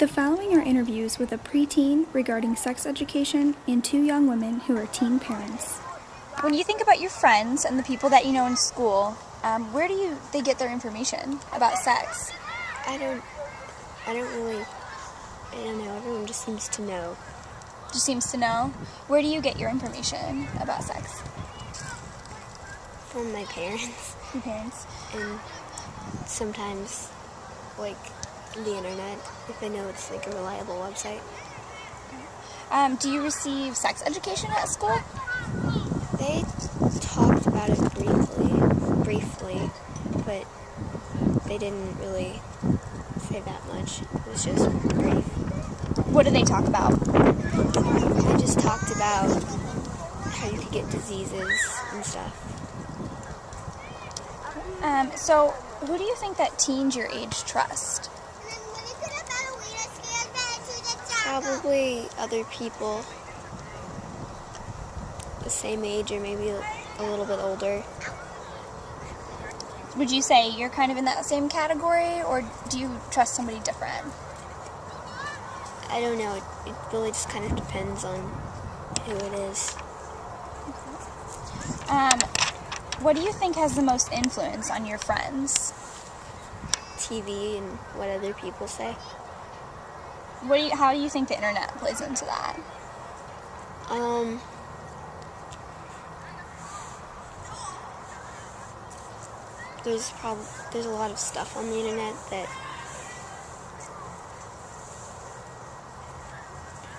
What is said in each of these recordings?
The following are interviews with a preteen regarding sex education and two young women who are teen parents. When you think about your friends and the people that you know in school, where do they get their information about sex? I don't know. Everyone just seems to know. Just seems to know. Where do you get your information about sex? From my parents. Your parents. And sometimes, the internet, if I know it's a reliable website. Do you receive sex education at school? They talked about it briefly, but they didn't really say that much. It was just brief. What do they talk about? They just talked about how you could get diseases and stuff. So who do you think that teens your age trust? Probably other people the same age or maybe a little bit older. Would you say you're kind of in that same category, or do you trust somebody different? I don't know. It really just kind of depends on who it is. What do you think has the most influence on your friends? TV and what other people say. How do you think the internet plays into that? There's a lot of stuff on the internet that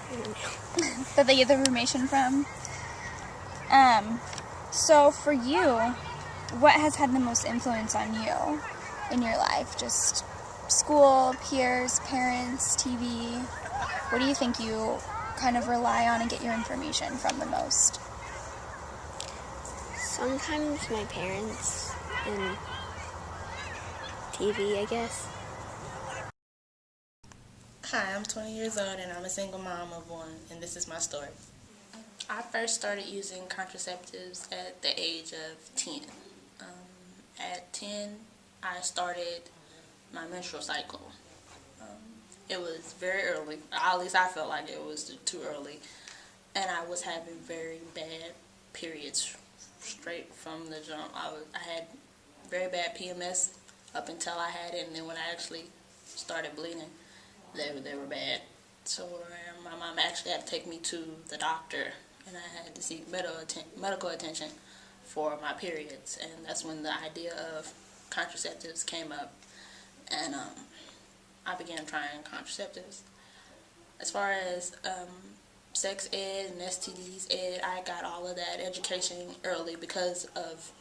I don't know. That they get the information from? So for you, what has had the most influence on you in your life? Just school, peers, parents, TV? What do you think you kind of rely on and get your information from the most? Sometimes my parents and TV, I guess. Hi, I'm 20 years old and I'm a single mom of one, and this is my story. I first started using contraceptives at the age of 10. At 10, I started my menstrual cycle. It was very early, at least I felt like it was too early, and I was having very bad periods straight from the jump. I had very bad PMS up until I had it, and then when I actually started bleeding, they were bad. So my mom actually had to take me to the doctor, and I had to seek medical attention for my periods, and that's when the idea of contraceptives came up, and I began trying contraceptives. As far as sex ed and STDs ed, I got all of that education early because of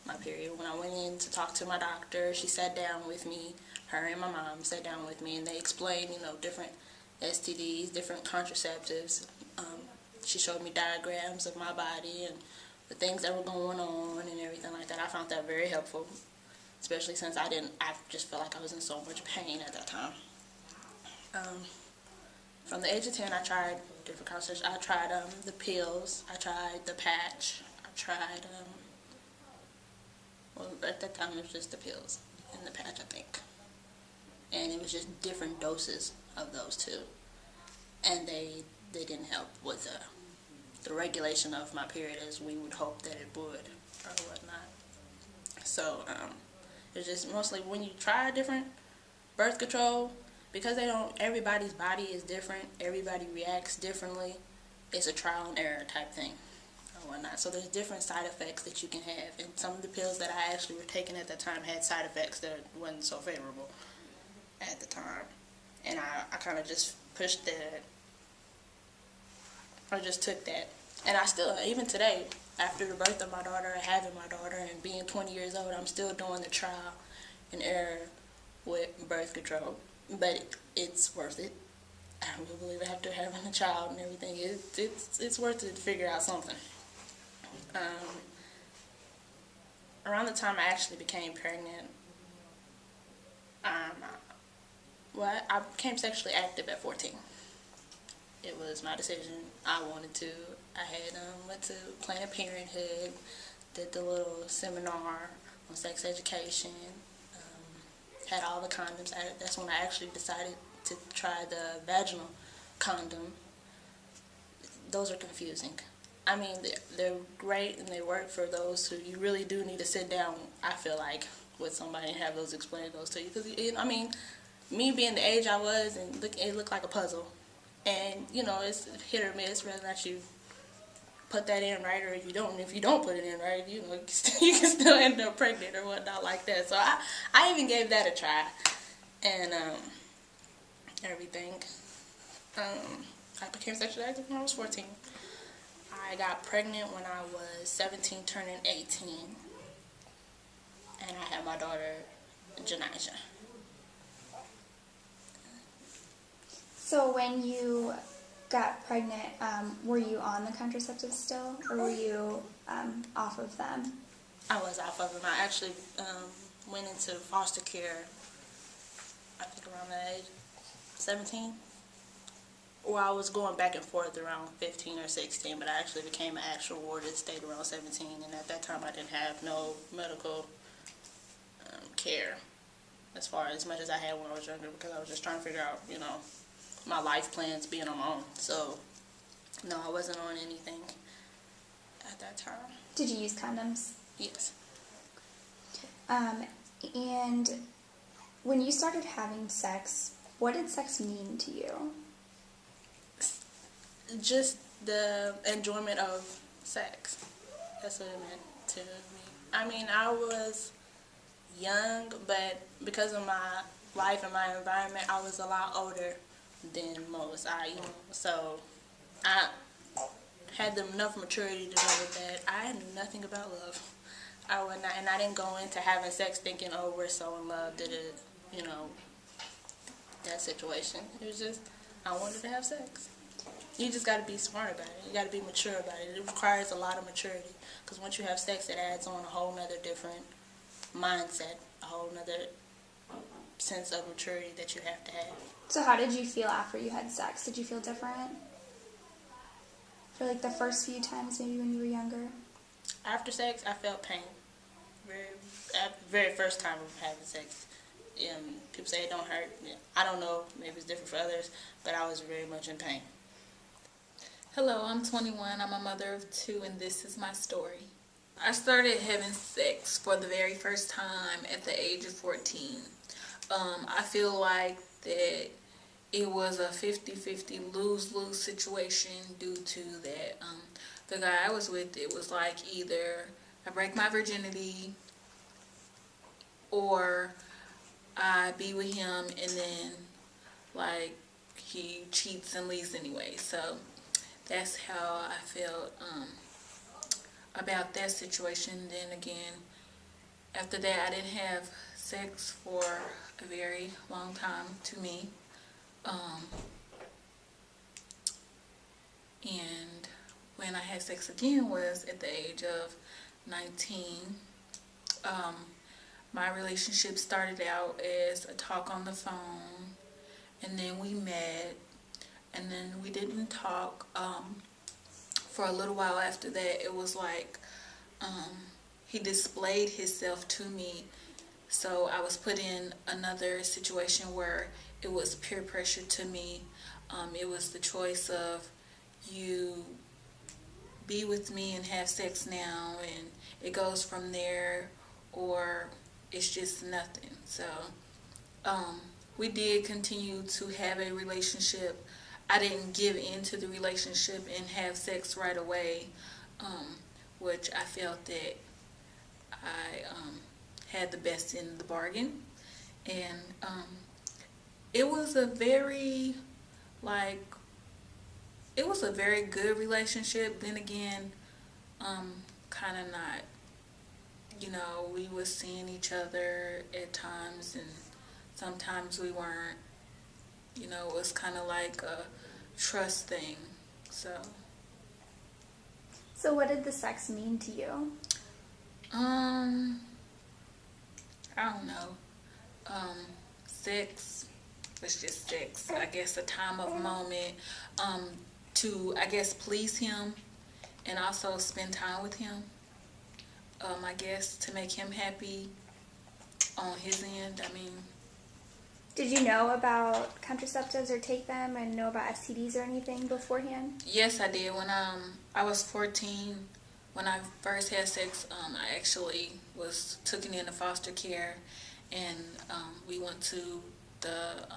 my period. When I went in to talk to my doctor, she sat down with me, her and my mom sat down with me, and they explained, different STDs, different contraceptives. She showed me diagrams of my body and the things that were going on and everything like that. I found that very helpful, especially since I just felt like I was in so much pain at that time. From the age of 10, I tried different contraceptives. I tried the pills, I tried the patch, I tried, at that time it was just the pills and the patch, I think. And it was just different doses of those two. And they didn't help with the regulation of my period as we would hope that it would or whatnot. So it's just mostly when you try different birth control, because everybody's body is different, everybody reacts differently, it's a trial and error type thing or whatnot. So there's different side effects that you can have, and some of the pills that I actually were taking at the time had side effects that wasn't so favorable at the time. And I kind of just pushed that. I just took that. And I still, even today, after the birth of my daughter, having my daughter, and being 20 years old, I'm still doing the trial and error with birth control. But it's worth it. I really believe after having a child and everything, it's worth it to figure out something. Around the time I actually became pregnant, I became sexually active at 14. It was my decision. I wanted to. I had went to Planned Parenthood, did the little seminar on sex education, had all the condoms. That's when I actually decided to try the vaginal condom. Those are confusing. I mean, they're great and they work for those who you really do need to sit down, I feel like, with somebody and have those explain those to you. Because, I mean, me being the age I was, and it looked like a puzzle. And, you know, it's hit or miss, whether or not you put that in right or if you don't. And if you don't put it in right, you know, you can still end up pregnant or whatnot like that. So I even gave that a try. And everything. I became sexually active when I was 14. I got pregnant when I was 17, turning 18. And I had my daughter, Janaisha. So when you got pregnant, were you on the contraceptives still, or were you off of them? I was off of them. I actually went into foster care, I think around that age, 17. Well, I was going back and forth around 15 or 16, but I actually became an actual ward and stayed around 17. And at that time, I didn't have no medical care as much as I had when I was younger, because I was just trying to figure out, you know, my life plans being on my own. So, no, I wasn't on anything at that time. Did you use condoms? Yes. And when you started having sex, what did sex mean to you? Just the enjoyment of sex. That's what it meant to me. I mean, I was young, but because of my life and my environment, I was a lot older than most. So I had enough maturity to know that I knew nothing about love. I would not, and I didn't go into having sex thinking, oh, we're so in love, that situation. It was just, I wanted to have sex. You just got to be smart about it. You got to be mature about it. It requires a lot of maturity, because once you have sex, it adds on a whole nother different mindset, a whole nother sense of maturity that you have to have. So how did you feel after you had sex? Did you feel different? For like the first few times, maybe when you were younger? After sex, I felt pain. Very first time of having sex. People say it don't hurt. I don't know. Maybe it's different for others, but I was very much in pain. Hello, I'm 21. I'm a mother of 2, and this is my story. I started having sex for the very first time at the age of 14. I feel like that it was a 50-50 lose-lose situation due to that the guy I was with, it was like either I break my virginity or I be with him and then like he cheats and leaves anyway. So that's how I felt about that situation. Then again, after that, I didn't have sex for a very long time to me. And when I had sex again was at the age of 19. My relationship started out as a talk on the phone, and then we met, and then we didn't talk for a little while after that. It was like he displayed himself to me, so I was put in another situation where it was peer pressure to me. It was the choice of you be with me and have sex now, and it goes from there, or it's just nothing. So we did continue to have a relationship. I didn't give into the relationship and have sex right away, which I felt that I had the best in the bargain. And it was a very good relationship. Then again, kind of not. You know, we was seeing each other at times, and sometimes we weren't. You know, it was kind of like a trust thing. So what did the sex mean to you? I don't know. Sex was just sex. I guess a time of moment to, I guess, please him and also spend time with him. I guess to make him happy on his end. I mean, Did you know about contraceptives or take them and know about STDs or anything beforehand? Yes, I did. When I was 14, when I first had sex, I actually was taken into foster care, and we went to the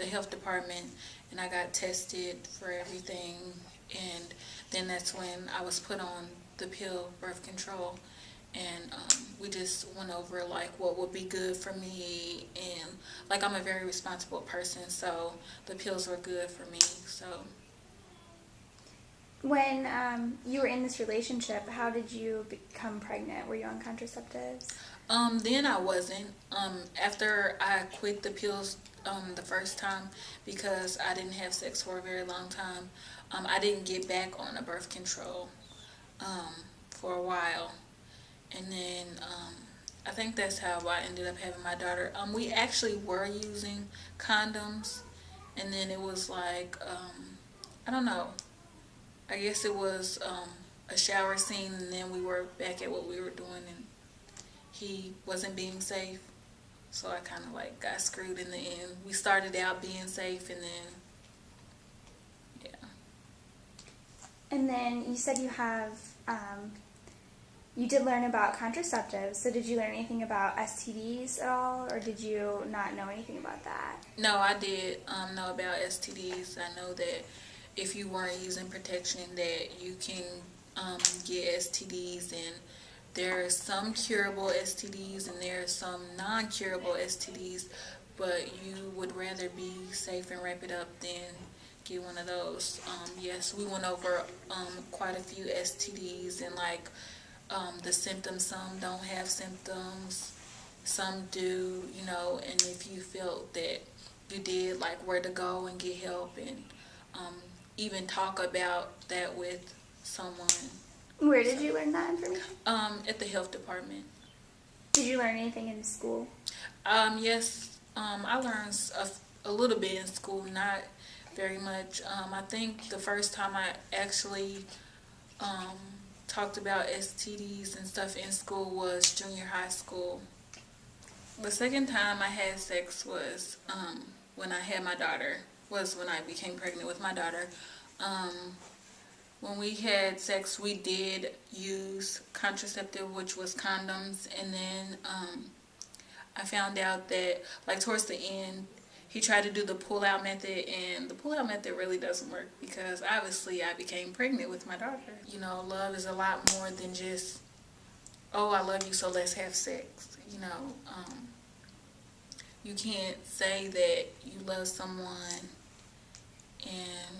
health department, and I got tested for everything, and then that's when I was put on the pill birth control, and we just went over like what would be good for me, and like I'm a very responsible person, so the pills were good for me. So When you were in this relationship, how did you become pregnant? Were you on contraceptives? Then I wasn't. After I quit the pills the first time, because I didn't have sex for a very long time, I didn't get back on the birth control for a while. And then I think that's how I ended up having my daughter. We actually were using condoms, and then it was like, I don't know, I guess it was a shower scene, and then we were back at what we were doing, and he wasn't being safe, so I kind of like got screwed in the end. We started out being safe, and then yeah. And then you said you did learn about contraceptives, so did you learn anything about STDs at all, or did you not know anything about that? No, I did know about STDs. I know that if you weren't using protection, that you can get STDs, and there are some curable STDs and there are some non-curable STDs, but you would rather be safe and wrap it up than get one of those. Yes, we went over quite a few STDs, and like the symptoms. Some don't have symptoms, some do, you know, and if you felt that you did, like where to go and get help, and even talk about that with someone. Where did you learn that information? At the health department. Did you learn anything in school? Yes, I learned a little bit in school, not very much. I think the first time I actually talked about STDs and stuff in school was junior high school. The second time I had sex was when I had my daughter, was when I became pregnant with my daughter. When we had sex, we did use contraceptive, which was condoms, and then I found out that, like, towards the end, he tried to do the pull-out method, and the pull-out method really doesn't work, because obviously I became pregnant with my daughter. You know, love is a lot more than just, oh, I love you, so let's have sex. You know, you can't say that you love someone and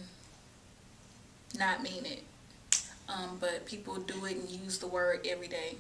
not mean it. But people do it and use the word every day.